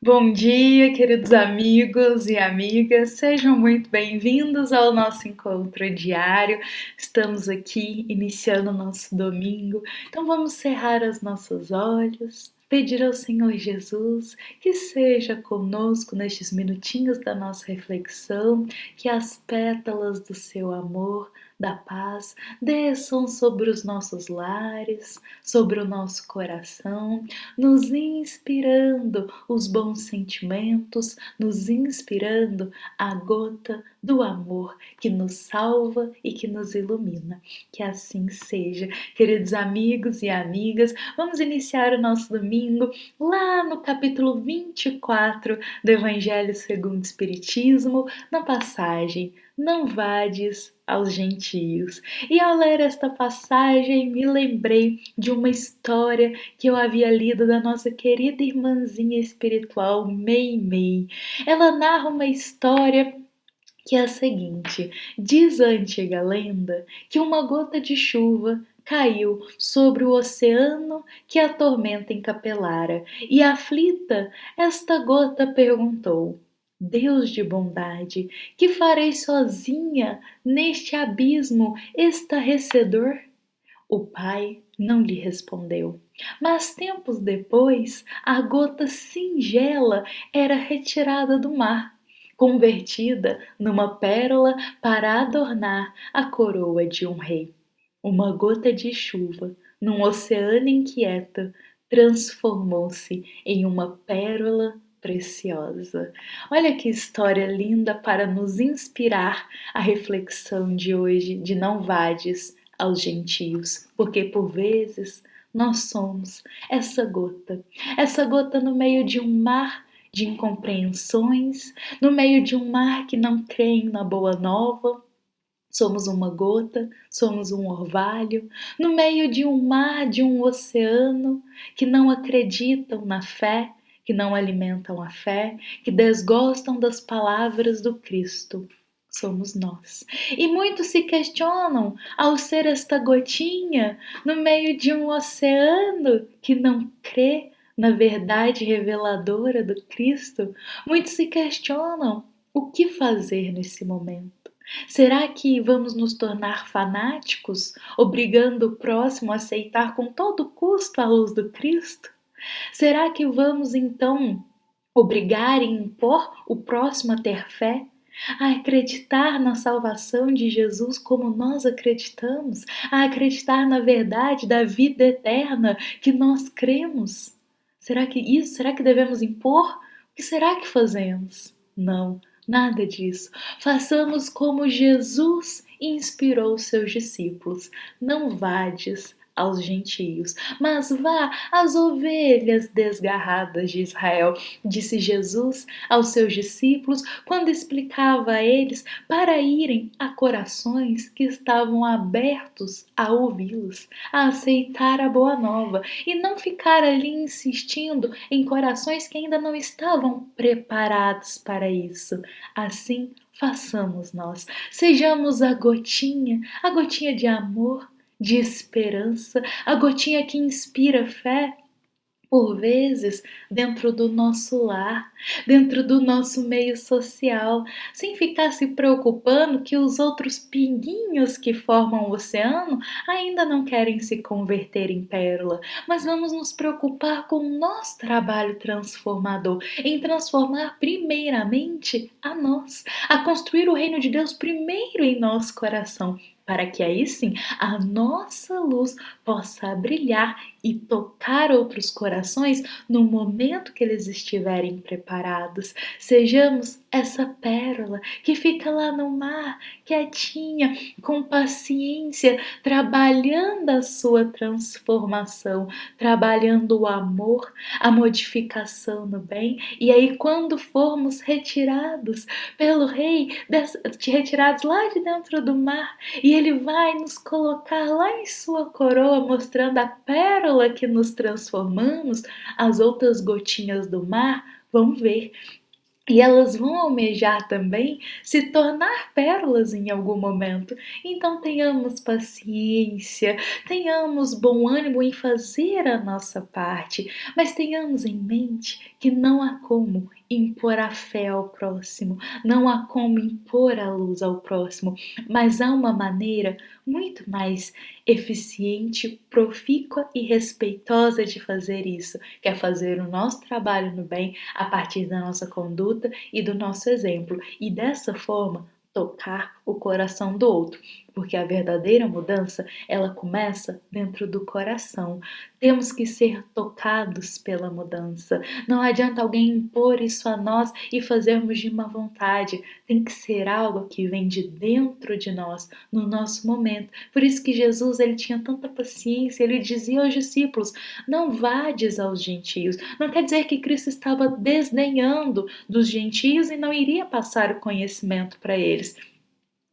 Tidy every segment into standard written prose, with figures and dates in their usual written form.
Bom dia, queridos amigos e amigas, sejam muito bem-vindos ao nosso encontro diário. Estamos aqui iniciando o nosso domingo, então vamos cerrar os nossos olhos, pedir ao Senhor Jesus que seja conosco nestes minutinhos da nossa reflexão, que as pétalas do seu amor, da paz, desçam sobre os nossos lares, sobre o nosso coração, nos inspirando os bons sentimentos, nos inspirando a gota do amor que nos salva e que nos ilumina. Que assim seja. Queridos amigos e amigas, vamos iniciar o nosso domingo lá no capítulo 24 do Evangelho segundo o Espiritismo, na passagem Não vades aos gentios. E ao ler esta passagem, me lembrei de uma história que eu havia lido da nossa querida irmãzinha espiritual Mei Mei. Ela narra uma história que é a seguinte: diz a antiga lenda que uma gota de chuva caiu sobre o oceano que a tormenta encapelara, e aflita, esta gota perguntou: Deus de bondade, que farei sozinha neste abismo estarrecedor? O pai não lhe respondeu, mas tempos depois a gota singela era retirada do mar, convertida numa pérola para adornar a coroa de um rei. Uma gota de chuva num oceano inquieto transformou-se em uma pérola preciosa. Olha que história linda para nos inspirar a reflexão de hoje de não vades aos gentios, porque por vezes nós somos essa gota no meio de um mar de incompreensões, no meio de um mar que não creem na boa nova. Somos uma gota, somos um orvalho, no meio de um mar, de um oceano, que não acreditam na fé, que não alimentam a fé, que desgostam das palavras do Cristo. Somos nós. E muitos se questionam ao ser esta gotinha no meio de um oceano que não crê na verdade reveladora do Cristo. Muitos se questionam o que fazer nesse momento. Será que vamos nos tornar fanáticos, obrigando o próximo a aceitar com todo custo a luz do Cristo? Será que vamos então obrigar e impor o próximo a ter fé? A acreditar na salvação de Jesus como nós acreditamos, a acreditar na verdade da vida eterna que nós cremos? Será que devemos impor? O que será que fazemos? Não, nada disso. Façamos como Jesus inspirou seus discípulos. Não vades aos gentios, mas vá às ovelhas desgarradas de Israel, disse Jesus aos seus discípulos quando explicava a eles para irem a corações que estavam abertos a ouvi-los, a aceitar a boa nova e não ficar ali insistindo em corações que ainda não estavam preparados para isso. Assim, façamos nós, sejamos a gotinha de amor, de esperança, a gotinha que inspira fé, por vezes dentro do nosso lar, dentro do nosso meio social, sem ficar se preocupando que os outros pinguinhos que formam o oceano ainda não querem se converter em pérola, mas vamos nos preocupar com o nosso trabalho transformador, em transformar primeiramente a nós, a construir o reino de Deus primeiro em nosso coração, para que aí sim a nossa luz possa brilhar e tocar outros corações no momento que eles estiverem preparados. Sejamos essa pérola que fica lá no mar, quietinha, com paciência, trabalhando a sua transformação, trabalhando o amor, a modificação no bem. E aí, quando formos retirados pelo Rei, retirados lá de dentro do mar, e Ele vai nos colocar lá em sua coroa, mostrando a pérola que nos transformamos, as outras gotinhas do mar vão ver E elas vão almejar também se tornar pérolas em algum momento. Então tenhamos paciência, tenhamos bom ânimo em fazer a nossa parte, mas tenhamos em mente que não há como impor a fé ao próximo, não há como impor a luz ao próximo, mas há uma maneira muito mais eficiente, profícua e respeitosa de fazer isso, que é fazer o nosso trabalho no bem a partir da nossa conduta e do nosso exemplo, e dessa forma tocar o coração do outro, porque a verdadeira mudança, ela começa dentro do coração. Temos que ser tocados pela mudança. Não adianta alguém impor isso a nós e fazermos de má vontade. Tem que ser algo que vem de dentro de nós, no nosso momento. Por isso que Jesus, ele tinha tanta paciência, ele dizia aos discípulos: "Não vades aos gentios". Não quer dizer que Cristo estava desdenhando dos gentios e não iria passar o conhecimento para eles.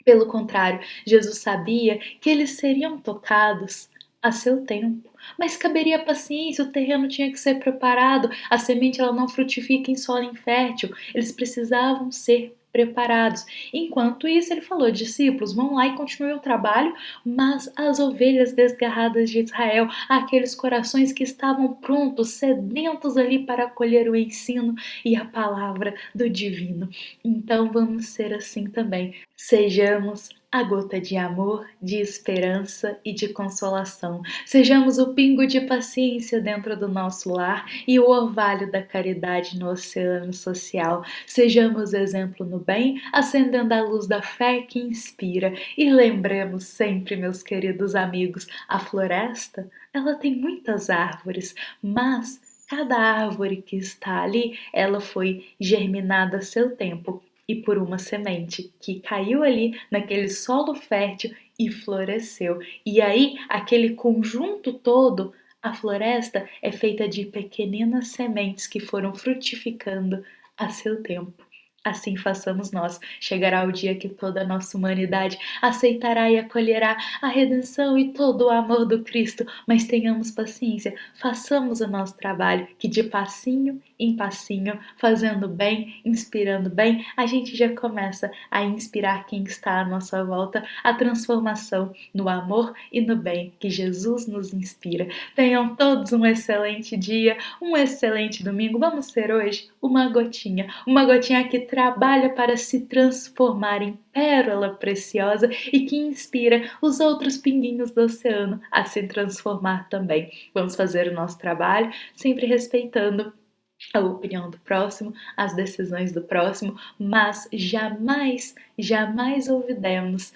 Pelo contrário, Jesus sabia que eles seriam tocados a seu tempo. Mas caberia paciência, o terreno tinha que ser preparado, a semente ela não frutifica em solo infértil, eles precisavam ser preparados. Enquanto isso, ele falou: discípulos, vão lá e continuem o trabalho, mas as ovelhas desgarradas de Israel, aqueles corações que estavam prontos, sedentos ali para acolher o ensino e a palavra do divino. Então vamos ser assim também. Sejamos a gota de amor, de esperança e de consolação. Sejamos o pingo de paciência dentro do nosso lar e o orvalho da caridade no oceano social. Sejamos exemplo no bem, acendendo a luz da fé que inspira. E lembremos sempre, meus queridos amigos, a floresta, ela tem muitas árvores, mas cada árvore que está ali, ela foi germinada a seu tempo e por uma semente que caiu ali naquele solo fértil e floresceu. E aí, aquele conjunto todo, a floresta é feita de pequeninas sementes que foram frutificando a seu tempo. Assim façamos nós. Chegará o dia que toda a nossa humanidade aceitará e acolherá a redenção e todo o amor do Cristo. Mas tenhamos paciência, façamos o nosso trabalho, que de passinho em passinho, fazendo bem, inspirando bem, a gente já começa a inspirar quem está à nossa volta, a transformação no amor e no bem que Jesus nos inspira. Tenham todos um excelente dia, um excelente domingo. Vamos ser hoje uma gotinha que trabalha para se transformar em pérola preciosa e que inspira os outros pinguinhos do oceano a se transformar também. Vamos fazer o nosso trabalho sempre respeitando a opinião do próximo, as decisões do próximo, mas jamais, jamais olvidemos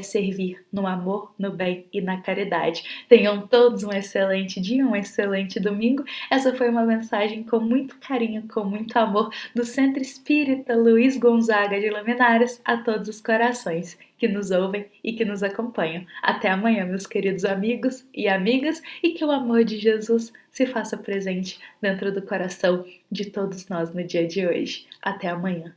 servir no amor, no bem e na caridade. Tenham todos um excelente dia, um excelente domingo. Essa foi uma mensagem com muito carinho, com muito amor do Centro Espírita Luiz Gonzaga de Luminares a todos os corações que nos ouvem e que nos acompanham. Até amanhã, meus queridos amigos e amigas, e que o amor de Jesus se faça presente dentro do coração de todos nós no dia de hoje. Até amanhã.